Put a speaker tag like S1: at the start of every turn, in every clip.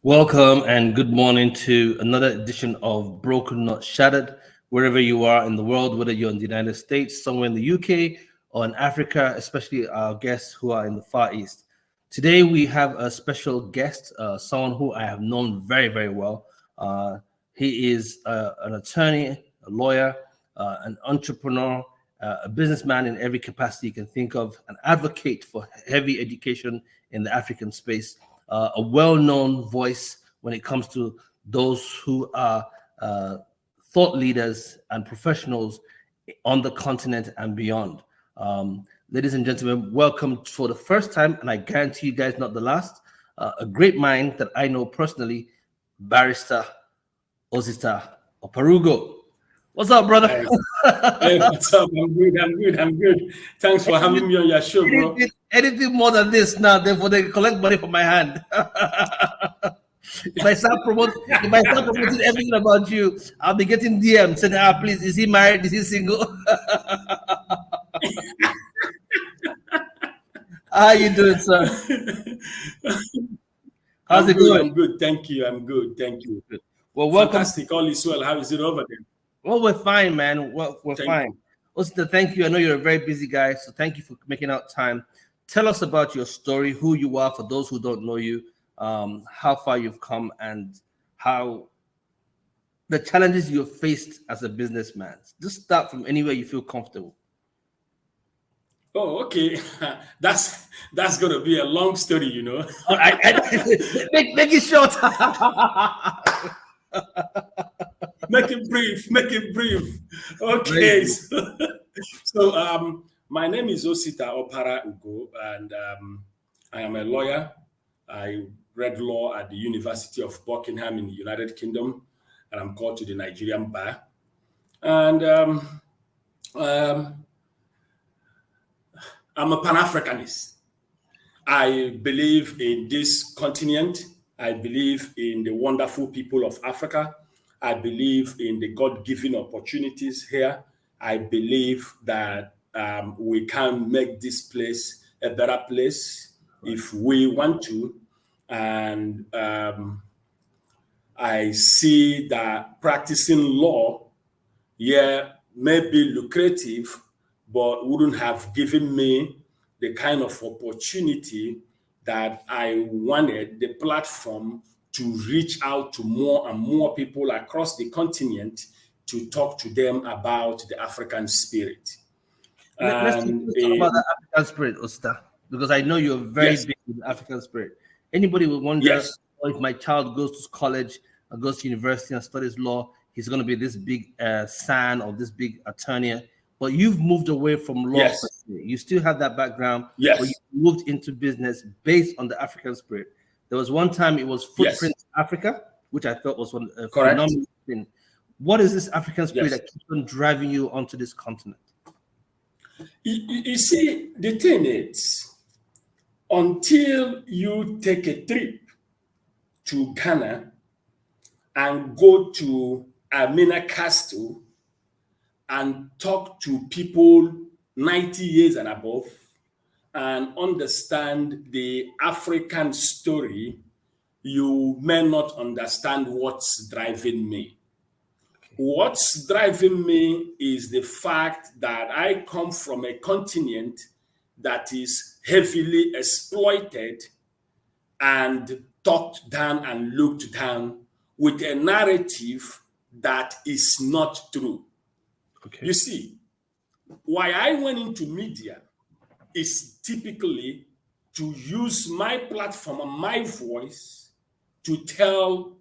S1: Welcome and good morning to another edition of Broken Not Shattered, wherever you are in the world, whether you're in the United States, somewhere in the UK, or in Africa, especially our guests who are in the Far East. Today we have a special guest, someone who I have known very, very well. He is an attorney, a lawyer, an entrepreneur, a businessman in every capacity you can think of, an advocate for heavy education in the African space, a well-known voice when it comes to those who are thought leaders and professionals on the continent and beyond. Ladies and gentlemen, welcome for the first time, and I guarantee you guys not the last, a great mind that I know personally, Barrister Osita Oparaugo. What's up, brother?
S2: Hey, what's up? I'm good. Thanks for having me on your show, bro.
S1: Anything more than this now, therefore they collect money from my hand. If I start promoting everything about you, I'll be getting DMs saying, please, is he married? Is he single? How you doing, sir? How's it going?
S2: I'm good. Thank you. I'm good. Thank you.
S1: Well, welcome.
S2: Fantastic. All is well. How is it over there?
S1: Well, we're fine, man. Well, we're fine. Osita, thank you. I know you're a very busy guy, so thank you for making out time. Tell us about your story, who you are, for those who don't know you, how far you've come, and how the challenges you've faced as a businessman. Just start from anywhere you feel comfortable.
S2: Oh, okay. That's gonna be a long story, you know.
S1: Make it short.
S2: Make it brief. Okay. So, my name is Osita Oparaugo, and I am a lawyer. I read law at the University of Buckingham in the United Kingdom, and I'm called to the Nigerian bar. And I'm a Pan-Africanist. I believe in this continent. I believe in the wonderful people of Africa. I believe in the God-given opportunities here. I believe that we can make this place a better place if we want to. And I see that practicing law, may be lucrative, but wouldn't have given me the kind of opportunity that I wanted, the platform to reach out to more and more people across the continent to talk to them about the African spirit.
S1: Let's talk about the African spirit, Osita, because I know you're very big in the African spirit. Anybody would wonder, if my child goes to college or goes to university and studies law, he's going to be this big SAN or this big attorney. But you've moved away from law. You still have that background, but you moved into business based on the African spirit. There was one time it was Footprint Africa, which I thought was a phenomenal thing. What is this African spirit that keeps on driving you onto this continent?
S2: You see, the thing is, until you take a trip to Ghana and go to Amina Castle and talk to people 90 years and above and understand the African story, you may not understand what's driving me. What's driving me is the fact that I come from a continent that is heavily exploited and talked down and looked down with a narrative that is not true. Okay. You see, why I went into media is typically to use my platform and my voice to tell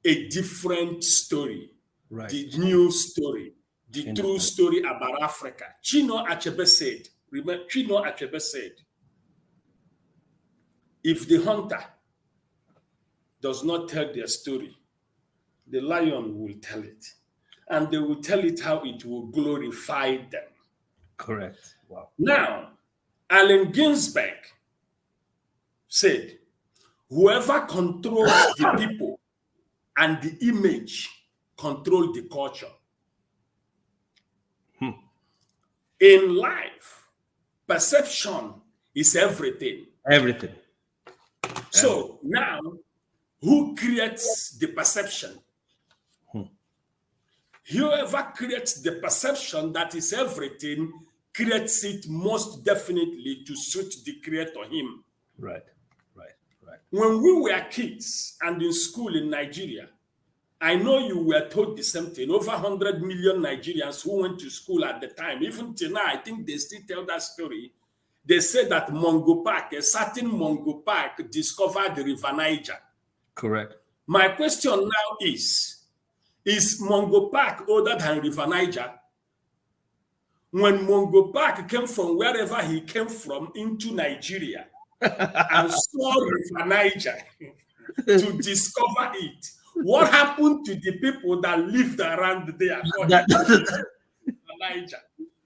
S2: a different story, the new story, the true story about Africa. Chinua Achebe said, remember, Chinua Achebe said, if the hunter does not tell their story, the lion will tell it. And they will tell it how it will glorify them.
S1: Correct. Wow.
S2: Now, Allen Ginsberg said, whoever controls the people and the image control the culture. In life, perception is everything.
S1: Everything.
S2: So now, who creates the perception. Whoever creates the perception that is everything creates it most definitely to suit the creator him.
S1: Right.
S2: When we were kids and in school in Nigeria, I know you were told the same thing. Over 100 million Nigerians who went to school at the time, even till now, I think they still tell that story. They said that Mongo Park, a certain Mongo Park, discovered the River Niger.
S1: Correct.
S2: My question now is Mongo Park older than River Niger? When Mongo Park came from wherever he came from into Nigeria and saw River Niger to discover it, what happened to the people that lived around there? Niger?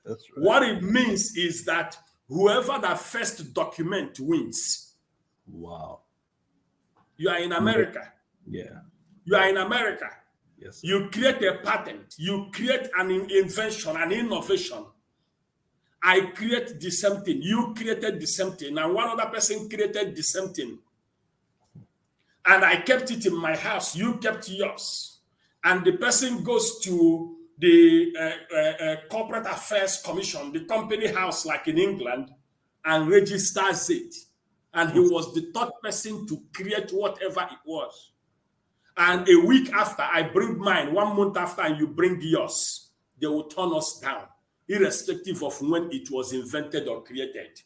S1: That's right.
S2: What it means is that whoever that first document wins.
S1: Wow.
S2: You are in America.
S1: Yeah.
S2: You are in America.
S1: Yes. Sir.
S2: You create a patent. You create an invention, an innovation. I create the same thing. You created the same thing. And one other person created the same thing. And I kept it in my house. You kept yours. And the person goes to the Corporate Affairs Commission, the company house like in England, and registers it. And he was the third person to create whatever it was. And a week after, I bring mine. 1 month after, and you bring yours. They will turn us down, irrespective of when it was invented or created.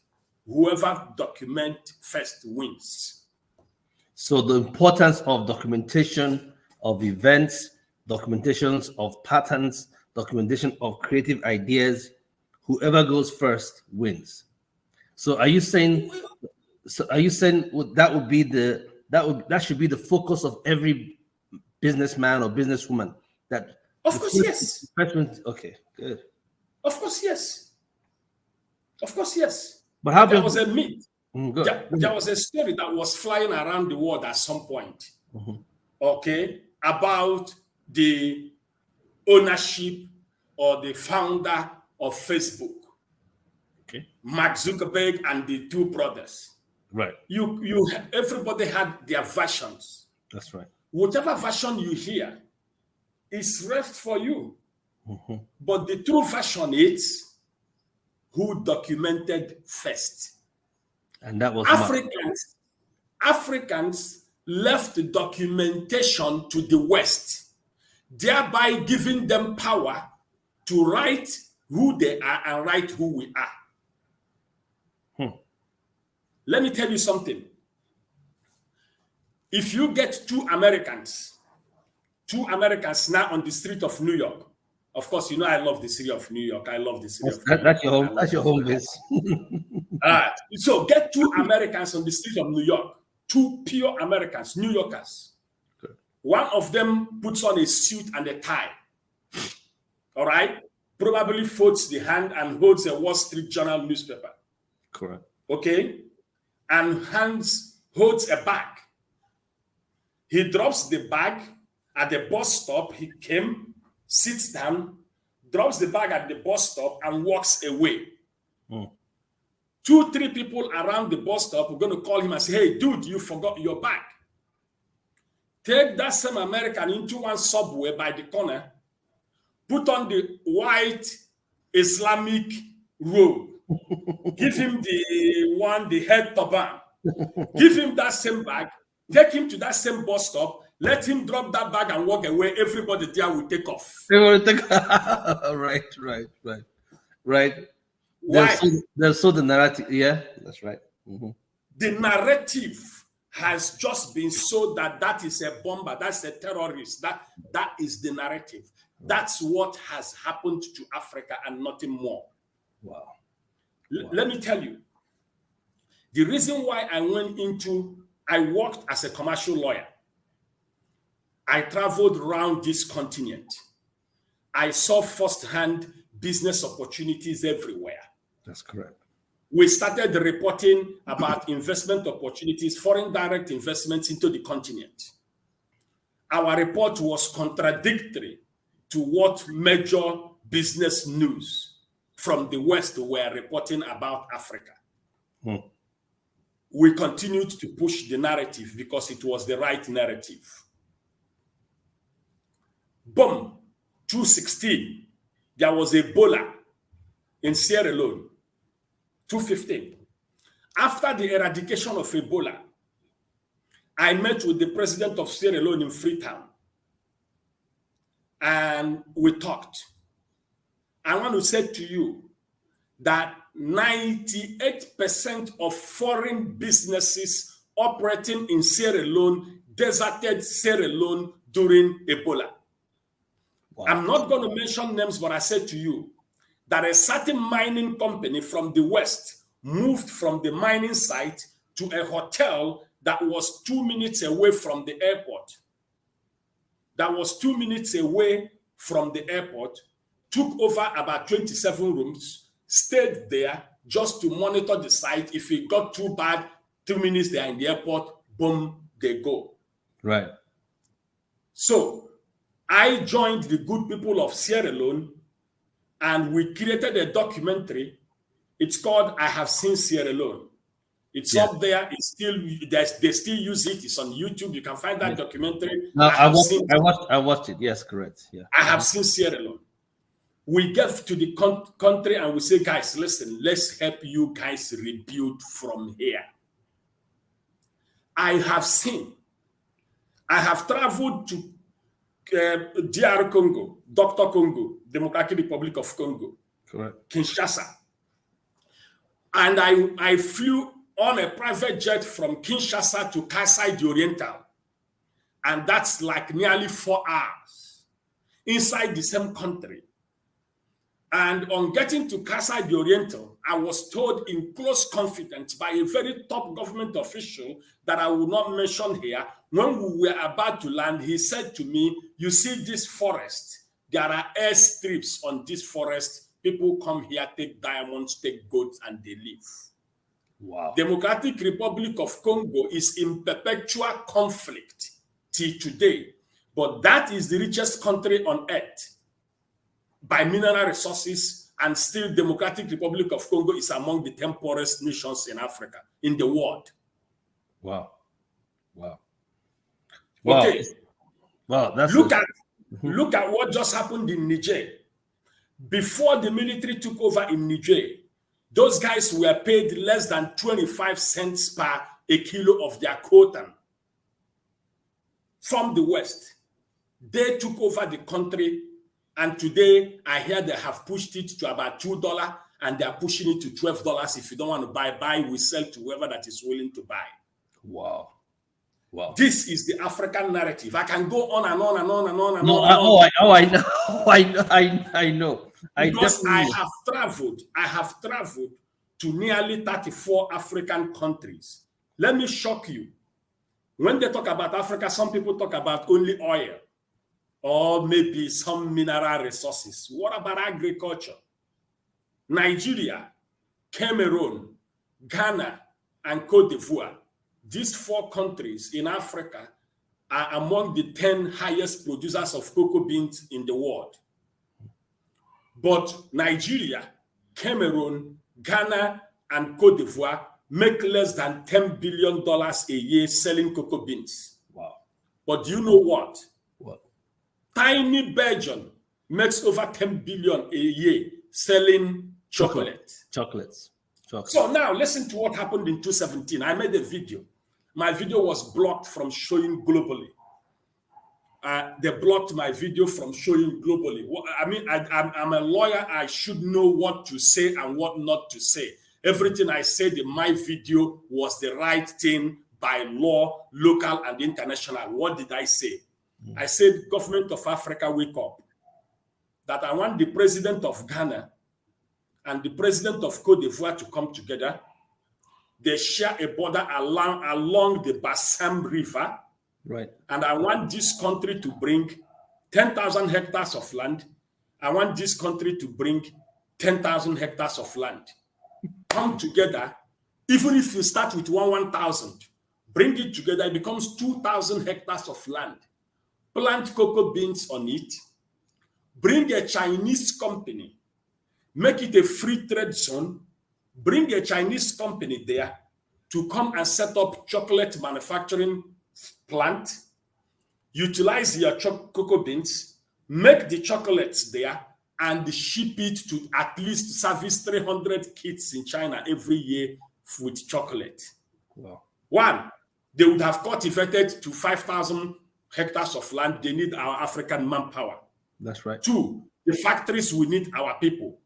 S2: Whoever documents first wins.
S1: So the importance of documentation of events, documentations of patterns, documentation of creative ideas, whoever goes first wins. So are you saying that would be that should be the focus of every businessman or businesswoman? That
S2: of course, yes.
S1: Okay, good.
S2: Of course, yes. Of course, yes.
S1: But how
S2: there was a myth.
S1: Good.
S2: There was a story that was flying around the world at some point. Okay, about the ownership or the founder of Facebook.
S1: Okay.
S2: Mark Zuckerberg and the two brothers.
S1: Right.
S2: Everybody had their versions.
S1: That's right.
S2: Whatever version you hear is left for you. But the true version is who documented first.
S1: And that was
S2: Africans left the documentation to the West, thereby giving them power to write who they are and write who we are. Let me tell you something. If you get two Americans now on the street of New York, of course, you know I love the city of New York. I love the city of New York.
S1: That's your home base.
S2: So get two Americans on the street of New York, two pure Americans, New Yorkers. Good. One of them puts on a suit and a tie. All right? Probably folds the hand and holds a Wall Street Journal newspaper.
S1: Correct.
S2: Okay? And holds a bag. He drops the bag at the bus stop. He came, sits down, drops the bag at the bus stop, and walks away. 2-3 people around the bus stop are going to call him and say, hey, dude, you forgot your bag. Take that same American into one subway by the corner, put on the white Islamic robe, give him the head turban, give him that same bag, take him to that same bus stop, let him drop that bag and walk away. Everybody there will take off.
S1: Right.
S2: Why?
S1: There's so the narrative. Yeah, that's right.
S2: The narrative has just been so that is a bomber, that's a terrorist. That is the narrative. That's what has happened to Africa and nothing more.
S1: Wow.
S2: Let me tell you, the reason why I worked as a commercial lawyer. I traveled around this continent. I saw firsthand business opportunities everywhere.
S1: That's correct.
S2: We started reporting about investment opportunities, foreign direct investments into the continent. Our report was contradictory to what major business news from the West were reporting about Africa. we continued to push the narrative because it was the right narrative. Boom, 2016, there was Ebola in Sierra Leone. 2015. After the eradication of Ebola, I met with the president of Sierra Leone in Freetown, and we talked. I want to say to you that 98% of foreign businesses operating in Sierra Leone deserted Sierra Leone during Ebola. Wow. I'm not going to mention names, but I said to you that a certain mining company from the West moved from the mining site to a hotel that was 2 minutes away from the airport. Took over about 27 rooms, stayed there just to monitor the site. If it got too bad, 2 minutes they are in the airport, boom, they go.
S1: Right.
S2: So I joined the good people of Sierra Leone, and we created a documentary. It's called I Have Seen Sierra Leone. It's up there. It's still, they still use it. It's on YouTube. You can find that documentary.
S1: No, I watched it. Yes, correct. Yeah.
S2: I Have Seen Sierra Leone. We get to the country and we say, guys, listen, let's help you guys rebuild from here. I have traveled to DR Congo, Dr. Congo, Democratic Republic of Congo,
S1: correct.
S2: Kinshasa. And I flew on a private jet from Kinshasa to Kasai the Oriental. And that's like nearly 4 hours inside the same country. And on getting to Kasai the Oriental, I was told in close confidence by a very top government official that I will not mention here. When we were about to land, he said to me, you see this forest, there are airstrips on this forest. People come here, take diamonds, take gold, and they leave.
S1: Wow.
S2: Democratic Republic of Congo is in perpetual conflict till today. But that is the richest country on earth by mineral resources, and still Democratic Republic of Congo is among the 10 poorest nations in Africa, in the world.
S1: Wow. Wow.
S2: Okay.
S1: Wow.
S2: Look at what just happened in Niger. Before the military took over in Niger, those guys were paid less than 25 cents per a kilo of their cotton from the West. They took over the country, and today I hear they have pushed it to about $2, and they are pushing it to $12. If you don't want to buy, we sell to whoever that is willing to buy.
S1: Wow. Wow.
S2: This is the African narrative. I can go on and on and on and on and
S1: on. I know.
S2: Because I have traveled to nearly 34 African countries. Let me shock you. When they talk about Africa, some people talk about only oil or maybe some mineral resources. What about agriculture? Nigeria, Cameroon, Ghana, and Cote d'Ivoire. These 4 countries in Africa are among the 10 highest producers of cocoa beans in the world. But Nigeria, Cameroon, Ghana, and Cote d'Ivoire make less than $10 billion a year selling cocoa beans.
S1: Wow.
S2: But do you know what?
S1: What?
S2: Tiny Belgium makes over $10 billion a year selling chocolate.
S1: Chocolates.
S2: So now listen to what happened in 2017. I made a video. My video was blocked from showing globally. They blocked my video from showing globally. I mean, I'm a lawyer. I should know what to say and what not to say. Everything I said in my video was the right thing by law, local and international. What did I say? I said, government of Africa, wake up. That I want the president of Ghana and the president of Cote d'Ivoire to come together. They share a border along the Bassam River.
S1: Right.
S2: And I want this country to bring 10,000 hectares of land. I want this country to bring 10,000 hectares of land. Come together. Even if you start with 1,000, bring it together, it becomes 2,000 hectares of land. Plant cocoa beans on it. Bring a Chinese company. Make it a free trade zone. Bring a Chinese company there. to come and set up chocolate manufacturing plant, utilize your cocoa beans, make the chocolates there, and ship it to at least service 300 kids in China every year with chocolate.
S1: Wow.
S2: One, they would have cultivated to 5,000 hectares of land. They need our African manpower.
S1: That's right.
S2: Two, the factories will need our people.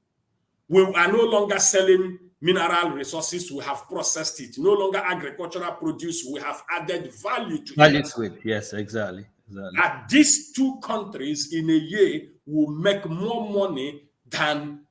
S2: We are no longer selling mineral resources, we have processed it. No longer agricultural produce, we have added value to
S1: it. Yes, exactly.
S2: That these two countries in a year will make more money than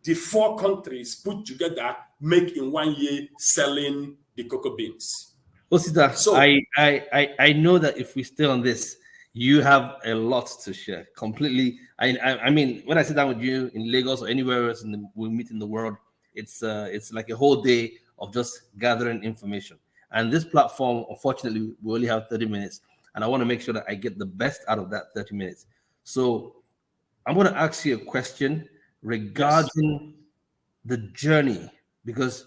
S2: the 4 countries put together make in 1 year selling the cocoa beans.
S1: Osita, so I know that if we stay on this, you have a lot to share. Completely. I mean, when I sit down with you in Lagos or anywhere else we meet in the world, it's like a whole day of just gathering information. And this platform, unfortunately, we only have 30 minutes. And I want to make sure that I get the best out of that 30 minutes. So I'm going to ask you a question regarding the journey, because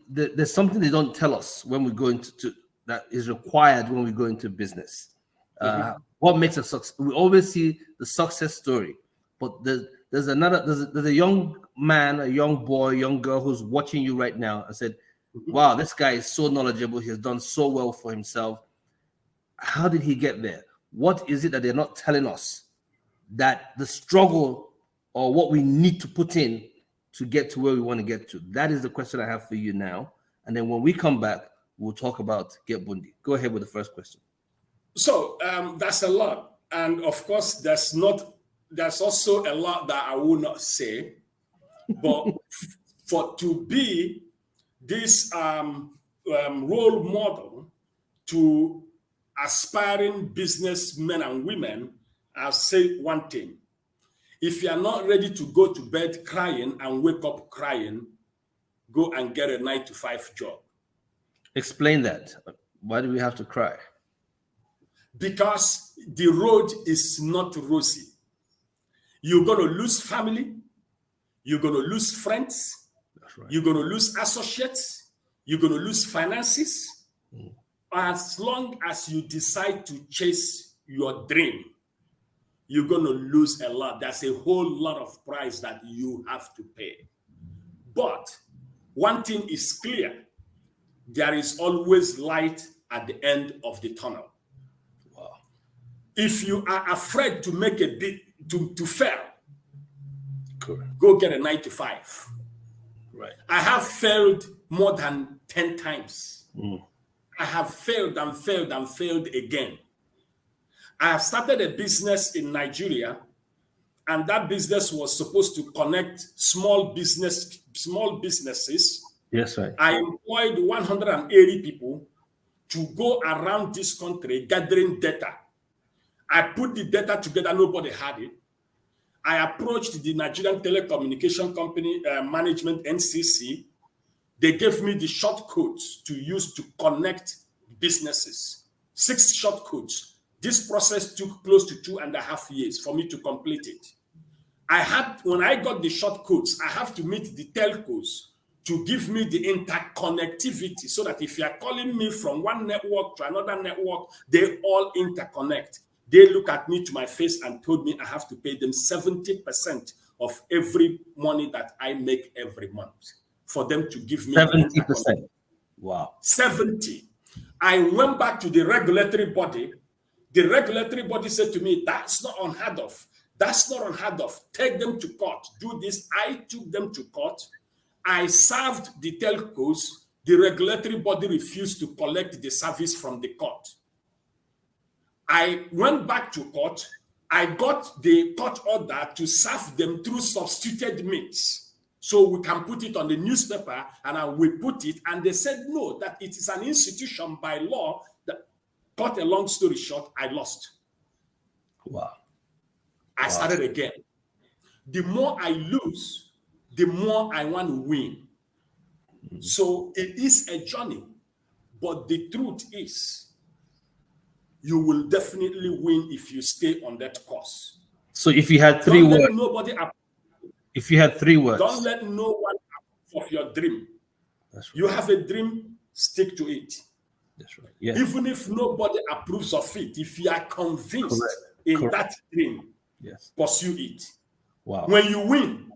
S1: there's something they don't tell us when we go into that is required when we go into business. What makes a success? We always see the success story, but there's a young man, a young boy, young girl who's watching you right now and said, wow, this guy is so knowledgeable. He has done so well for himself. How did he get there? What is it that they're not telling us that the struggle or what we need to put in to get to where we want to get to? That is the question I have for you now. And then when we come back, we'll talk about GetBundi. Go ahead with the first question.
S2: So that's a lot. And of course, there's also a lot that I will not say. But to be this role model to aspiring businessmen and women, I'll say one thing. If you are not ready to go to bed crying and wake up crying, go and get a 9-to-5 job.
S1: Explain that. Why do we have to cry?
S2: Because the road is not rosy. You're going to lose family. You're going to lose friends.
S1: That's right.
S2: You're going to lose associates. You're going to lose finances. As long as you decide to chase your dream, you're going to lose a lot. There's a whole lot of price that you have to pay. But one thing is clear. There is always light at the end of the tunnel.
S1: Wow.
S2: If you are afraid to make a bid, to fail,
S1: correct,
S2: go get a 9-to-5.
S1: Right.
S2: I have failed more than 10 times.
S1: Mm.
S2: I have failed and failed and failed again. I have started a business in Nigeria, and that business was supposed to connect small businesses.
S1: Yes, right.
S2: I employed 180 people to go around this country gathering data. I put the data together, nobody had it. I approached the Nigerian Telecommunication Company Management, NCC. They gave me the short codes to use to connect businesses. 6 short codes. This process took close to 2.5 years for me to complete it. When I got the short codes, I have to meet the telcos to give me the interconnectivity so that if you are calling me from one network to another network, they all interconnect. They look at me to my face and told me I have to pay them 70% of every money that I make every month for them to give me
S1: 70%. Wow.
S2: 70. I went back to the regulatory body. The regulatory body said to me, that's not unheard of. That's not unheard of. Take them to court. Do this. I took them to court. I served the telcos. The regulatory body refused to collect the service from the court. I went back to court. I got the court order to serve them through substituted means. So we can put it on the newspaper, and we put it. And they said, no, that it is an institution by law. That, cut a long story short, I lost.
S1: Wow.
S2: I started again. The more I lose, the more I want to win. Mm-hmm. So it is a journey. But the truth is, you will definitely win if you stay on that course.
S1: So if you had 3 words,
S2: nobody
S1: if you had 3 words,
S2: don't let no one approve of your dream.
S1: That's right.
S2: You have a dream, stick to it.
S1: That's right. Yeah.
S2: Even if nobody approves of it, if you are convinced in that dream,
S1: yes,
S2: pursue it.
S1: Wow.
S2: When you win,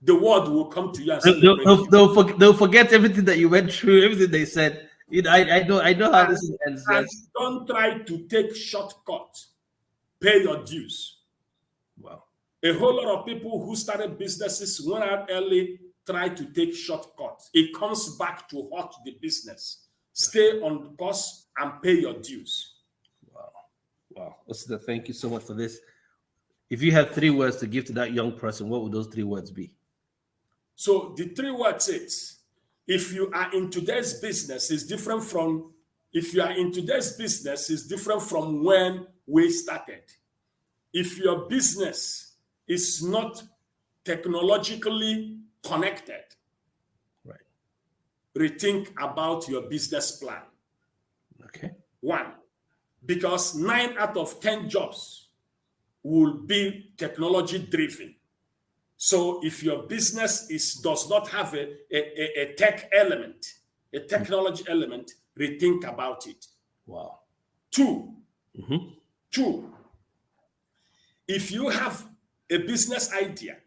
S2: the world will come to you and celebrate you.
S1: They'll forget everything that you went through, everything they said. I know how this ends.
S2: And don't try to take shortcuts. Pay your dues.
S1: Wow.
S2: A whole lot of people who started businesses went out early, try to take shortcuts. It comes back to hurt the business. Stay on course and pay your dues.
S1: Wow. Osita, thank you so much for this. If you had 3 words to give to that young person, what would those 3 words be?
S2: So the 3 words is, if you are in today's business, is different from when we started. If your business is not technologically connected,
S1: right,
S2: rethink about your business plan.
S1: Okay.
S2: 1, because 9 out of 10 jobs will be technology driven. So if your business does not have a tech element, a technology element, rethink about it.
S1: Wow.
S2: 2, if you have a business idea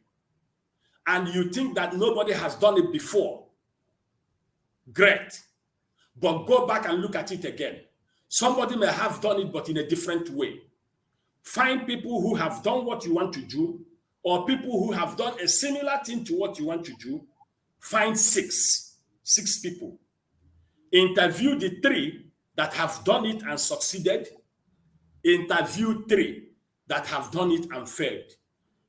S2: and you think that nobody has done it before, great. But go back and look at it again. Somebody may have done it, but in a different way. Find people who have done what you want to do, or people who have done a similar thing to what you want to do. Find 6 people. Interview the 3 that have done it and succeeded. Interview 3 that have done it and failed.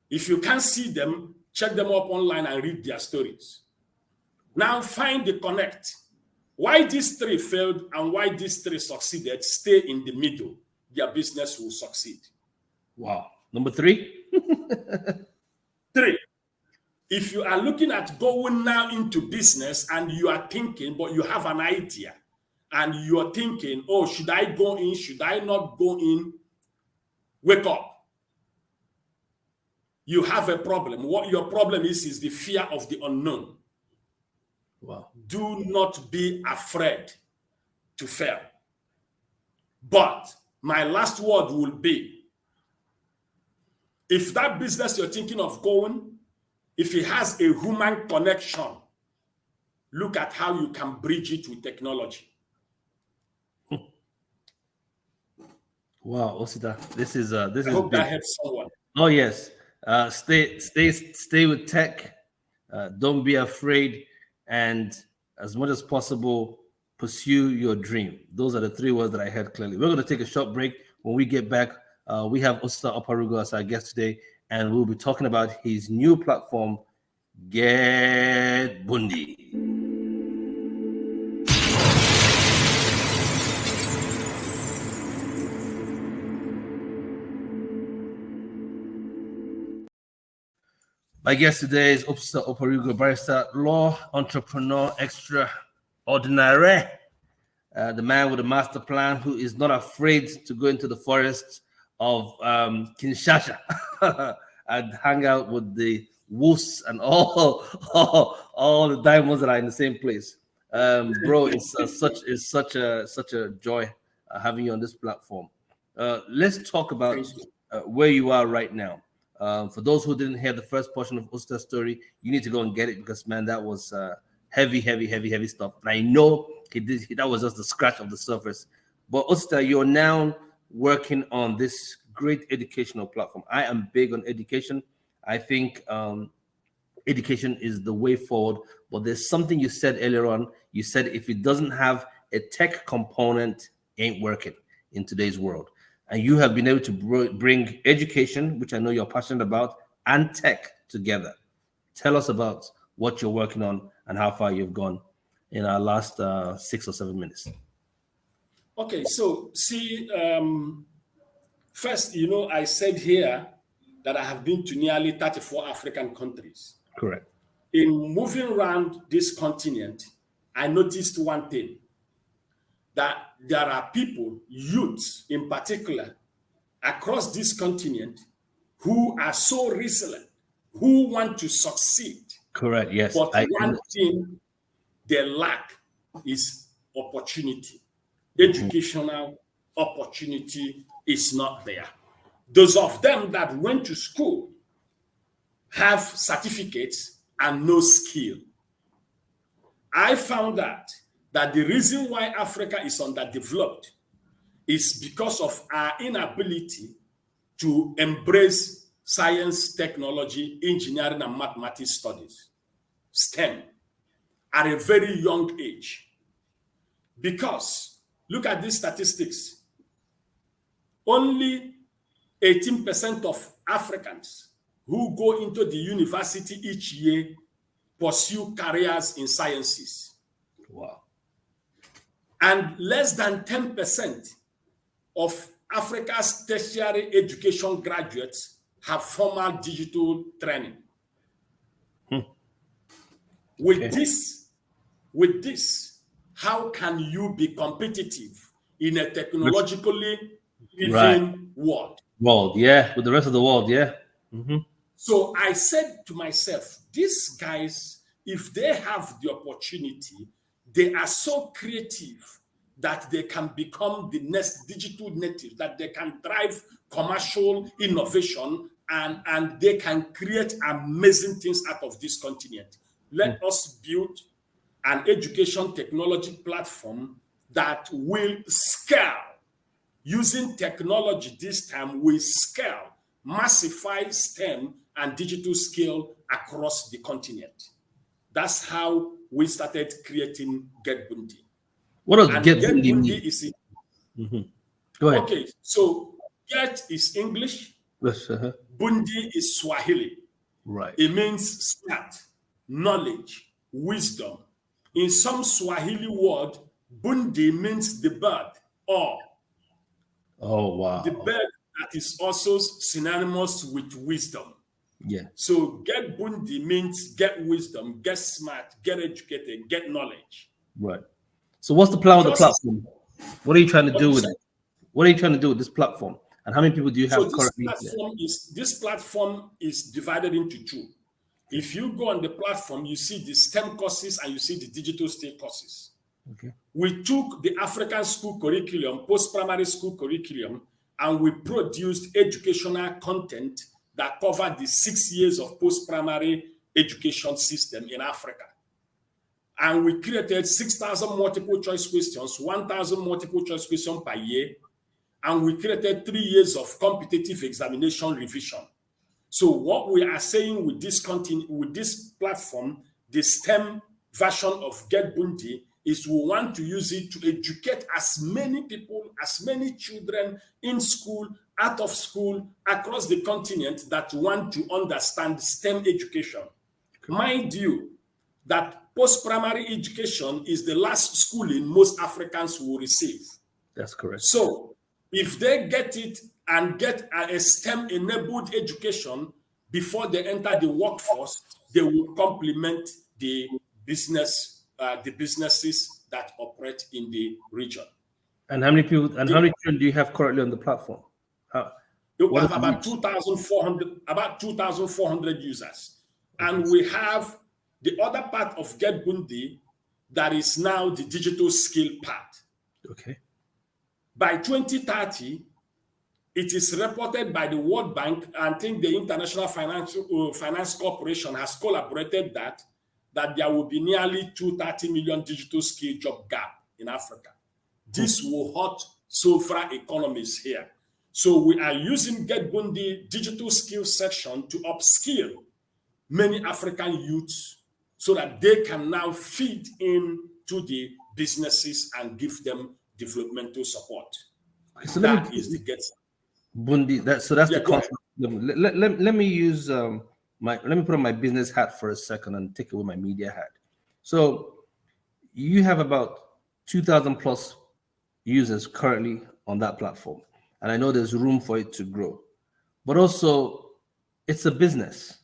S2: If you can't see them, check them up online and read their stories. Now find the connect. Why these 3 failed and why these 3 succeeded. Stay in the middle. Their business will succeed.
S1: Wow. Number 3?
S2: 3, if you are looking at going now into business and you are thinking, but you have an idea and you are thinking, oh, should I go in? Should I not go in? Wake up. You have a problem. What your problem is the fear of the unknown.
S1: Wow.
S2: Do not be afraid to fail. But my last word will be, if that business you're thinking of going, if it has a human connection, look at how you can bridge it with technology.
S1: Wow, Osita, this is
S2: I hope that helps someone.
S1: Oh yes, stay with tech. Don't be afraid, and as much as possible, pursue your dream. Those are the 3 words that I heard clearly. We're going to take a short break. When we get back, we have Osita Oparaugo as our guest today, and we'll be talking about his new platform, GetBundi. My guest today is Osita Oparaugo, barrister, law entrepreneur extraordinary, the man with a master plan who is not afraid to go into the forests of Kinshasa and hang out with the wolves and all the diamonds that are in the same place. Bro, it's such a joy having you on this platform. Let's talk about where you are right now. For those who didn't hear the first portion of Osita's story, you need to go and get it because, man, that was heavy stuff. And I know that was just the scratch of the surface. But Osita, you're now working on this great educational platform. I am big on education. I think education is the way forward. But there's something you said earlier on. You said if it doesn't have a tech component, it ain't working in today's world. And you have been able to bring education, which I know you're passionate about, and tech together. Tell us about what you're working on and how far you've gone in our last 6 or 7 minutes.
S2: Okay, so see, first, I said here that I have been to nearly 34 African countries.
S1: Correct.
S2: In moving around this continent, I noticed one thing, that there are people, youths in particular, across this continent who are so resilient, who want to succeed.
S1: Correct, yes.
S2: But one thing they lack is opportunity. Educational opportunity is not there. Those of them that went to school have certificates and no skill. I found out that the reason why Africa is underdeveloped is because of our inability to embrace science, technology, engineering, and mathematics studies, STEM, at a very young age. Because, look at these statistics, only 18% of Africans who go into the university each year pursue careers in sciences.
S1: Wow.
S2: And less than 10% of Africa's tertiary education graduates have formal digital training. With this, how can you be competitive in a technologically driven world?
S1: With the rest of the world,
S2: So I said to myself, these guys, if they have the opportunity, they are so creative that they can become the next digital native, that they can drive commercial innovation and they can create amazing things out of this continent. Let us build an education technology platform that will scale. Using technology this time will scale, massify STEM and digital skill across the continent. That's how we started creating GetBundi.
S1: What does GetBundi mean?
S2: Is
S1: Go ahead.
S2: Okay, so Get is English, Bundi is Swahili.
S1: Right.
S2: It means smart, knowledge, wisdom. In some Swahili word, Bundi means the bird or
S1: oh wow,
S2: the bird that is also synonymous with wisdom.
S1: Yeah.
S2: So get Bundi means get wisdom, get smart, get educated, get knowledge.
S1: Right. So what's the plan with the platform? What are you trying to do with it? What are you trying to do with this platform? And how many people do you have currently?
S2: This platform is divided into two. If you go on the platform, you see the STEM courses and you see the digital state courses.
S1: Okay.
S2: We took the African school curriculum, post-primary school curriculum, and we produced educational content that covered the 6 years of post-primary education system in Africa. And we created 6,000 multiple choice questions, 1,000 multiple choice questions per year. And we created 3 years of competitive examination revision. So what we are saying with this platform, the STEM version of GetBundi, is we want to use it to educate as many people, as many children in school, out of school, across the continent that want to understand STEM education. Mind you, that post-primary education is the last schooling most Africans will receive.
S1: That's correct.
S2: So if they get it and get a STEM-enabled education before they enter the workforce, they will complement the businesses that operate in the region.
S1: And how many people and how many children do you have currently on the platform?
S2: We have about 2,400 users. Okay. And we have the other part of GetBundi that is now the digital skill part.
S1: Okay.
S2: By 2030, it is reported by the World Bank, and I think the International Finance Corporation has collaborated that there will be nearly 230 million digital skill job gap in Africa. This will hurt several economies here. So we are using GetBundi digital skills section to upskill many African youths so that they can now feed into the businesses and give them developmental support.
S1: Okay, so
S2: that is the
S1: GetBundi. That's the concept. Let me use let me put on my business hat for a second and take away my media hat. So you have about 2,000 plus users currently on that platform, and I know there's room for it to grow. But also, it's a business.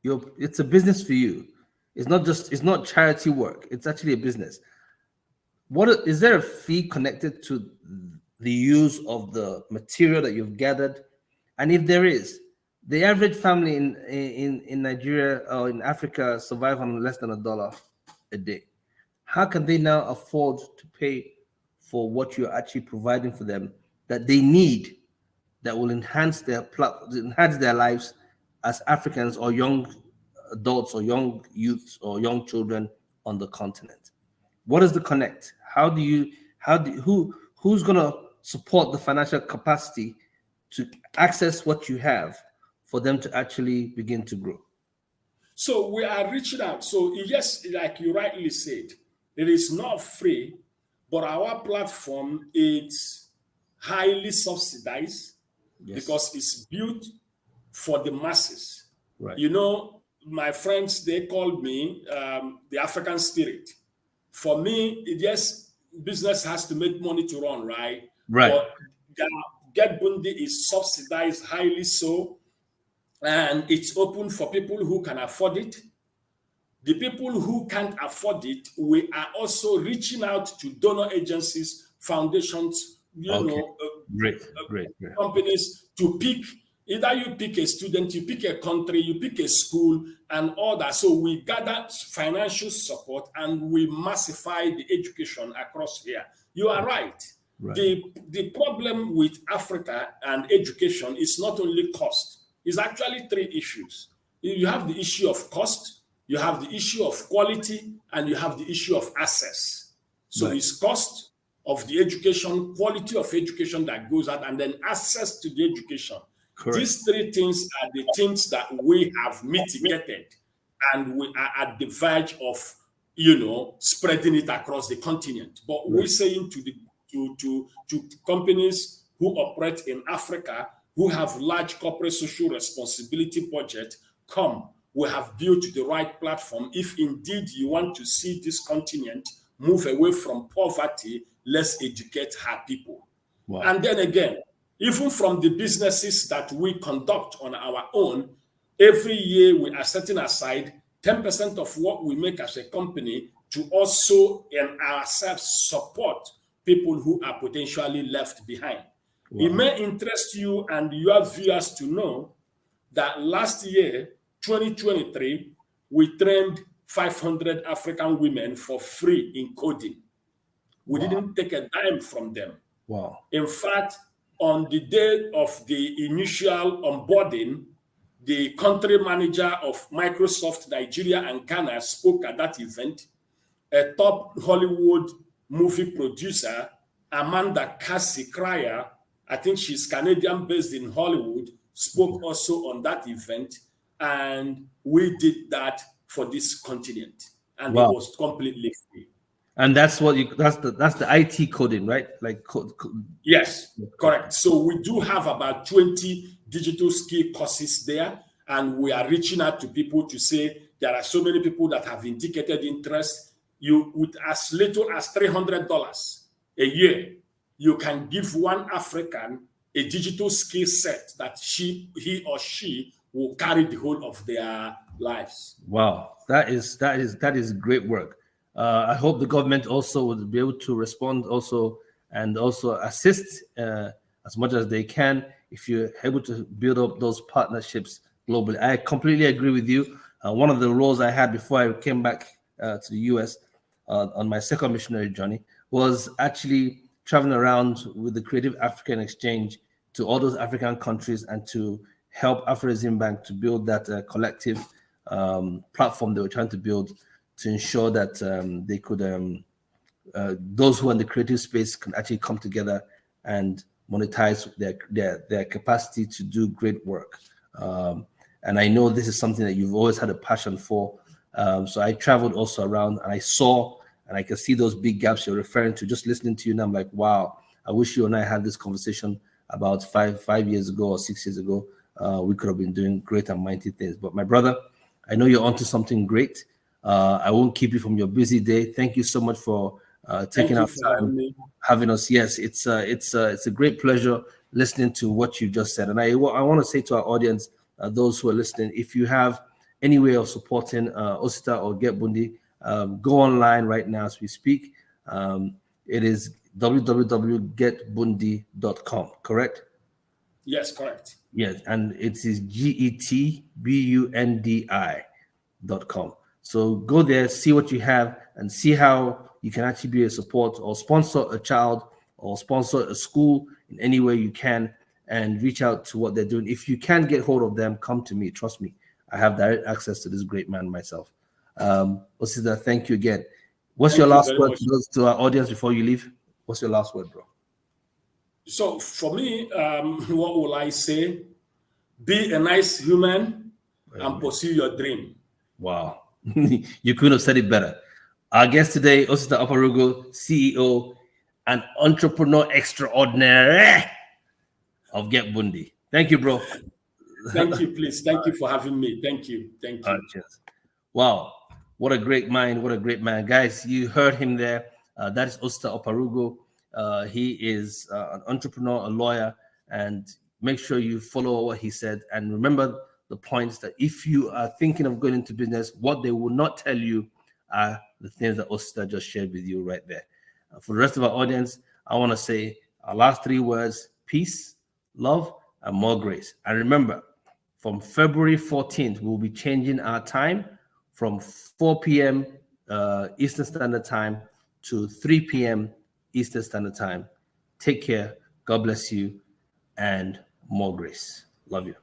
S1: It's a business for you. It's not charity work. It's actually a business. Is there a fee connected to the use of the material that you've gathered? And if there is, the average family in Nigeria or in Africa survive on less than $1 a day. how can they now afford to pay for what you're actually providing for them that they need, that will enhance their lives as Africans or young adults or young youths or young children on the continent? What is the connect? Who's gonna support the financial capacity to access what you have for them to actually begin to grow?
S2: So we are reaching out. So yes, like you rightly said, it is not free, but our platform is highly subsidized
S1: Yes.
S2: because it's built for the masses.
S1: Right.
S2: You know, my friends, they called me the African spirit. For me, yes, business has to make money to run, right?
S1: Right.
S2: But GetBundi is subsidized highly so, and it's open for people who can afford it. The people who can't afford it, we are also reaching out to donor agencies, foundations,
S1: Great.
S2: companies to pick. Either you pick a student, you pick a country, you pick a school, and all that. So we gather financial support and we massify the education across here. You are right. The problem with Africa and education is not only cost. It's actually three issues. You have the issue of cost, you have the issue of quality, and you have the issue of access. So it's cost of the education, quality of education that goes out, and then access to the education. Correct. These three things are the things that we have mitigated, and we are at the verge of, spreading it across the continent. But we're saying to companies who operate in Africa, who have large corporate social responsibility budget, come. We have built the right platform. If indeed you want to see this continent move away from poverty, let's educate her people. Wow. And then again, even from the businesses that we conduct on our own, every year we are setting aside 10% of what we make as a company to also and ourselves support people who are potentially left behind. Wow. It may interest you and your viewers to know that last year, 2023, we trained 500 African women for free in coding. We didn't take a dime from them.
S1: Wow.
S2: In fact, on the day of the initial onboarding, the country manager of Microsoft Nigeria and Ghana spoke at that event. A top Hollywood movie producer, Amanda Cassie Cryer, I think she's Canadian based in Hollywood, spoke also on that event. And we did that for this continent. And it was completely free.
S1: And that's that's the IT coding, right? Like
S2: Yes, correct. So we do have about 20 digital skill courses there, and we are reaching out to people to say there are so many people that have indicated interest. You, with as little as $300 a year, you can give one African a digital skill set that he or she will carry the whole of their lives.
S1: Wow, that is great work. I hope the government also will be able to respond also and also assist as much as they can if you're able to build up those partnerships globally. I completely agree with you. One of the roles I had before I came back to the US on my second missionary journey was actually traveling around with the Creative African Exchange to all those African countries and to help Afro-Zim Bank to build that collective platform they were trying to build to ensure that they could, those who are in the creative space can actually come together and monetize their capacity to do great work. And I know this is something that you've always had a passion for. So I traveled also around and I saw, and I can see those big gaps you're referring to, just listening to you. And I'm like, wow, I wish you and I had this conversation about five years ago or 6 years ago. We could have been doing great and mighty things. But my brother, I know you're onto something great. I won't keep you from your busy day. Thank you so much for taking out time having us. Yes, it's a great pleasure listening to what you just said. And I want to say to our audience, those who are listening, if you have any way of supporting Osita or GetBundi, go online right now as we speak. It is www.getbundi.com, correct?
S2: Yes, correct.
S1: Yes, and it is GetBundi.com. So go there, see what you have, and see how you can actually be a support or sponsor a child or sponsor a school in any way you can, and reach out to what they're doing. If you can't get hold of them, come to me. Trust me, I have direct access to this great man myself. Osita, thank you again. What's your
S2: Thank you
S1: last
S2: very
S1: word
S2: much.
S1: to our audience before you leave? What's your last word, bro?
S2: So for me, what will I say? Be a nice human and pursue your dream.
S1: Wow. You couldn't have said it better. Our guest today, Osita Oparaugo, CEO and entrepreneur extraordinaire of GetBundi. Thank you, bro.
S2: Thank you, please. Thank you for having me. Thank you. Thank you.
S1: Cheers. Wow. What a great mind. What a great man. Guys, you heard him there. That is Osita Oparaugo. He is an entrepreneur, a lawyer, and make sure you follow what he said. And remember the points that if you are thinking of going into business, what they will not tell you are the things that Osita just shared with you right there. For the rest of our audience, I want to say our last three words: peace, love, and more grace. And remember, from February 14th, we'll be changing our time from 4 p.m. Eastern Standard Time to 3 p.m. Eastern Standard Time. Take care. God bless you, and more grace. Love you.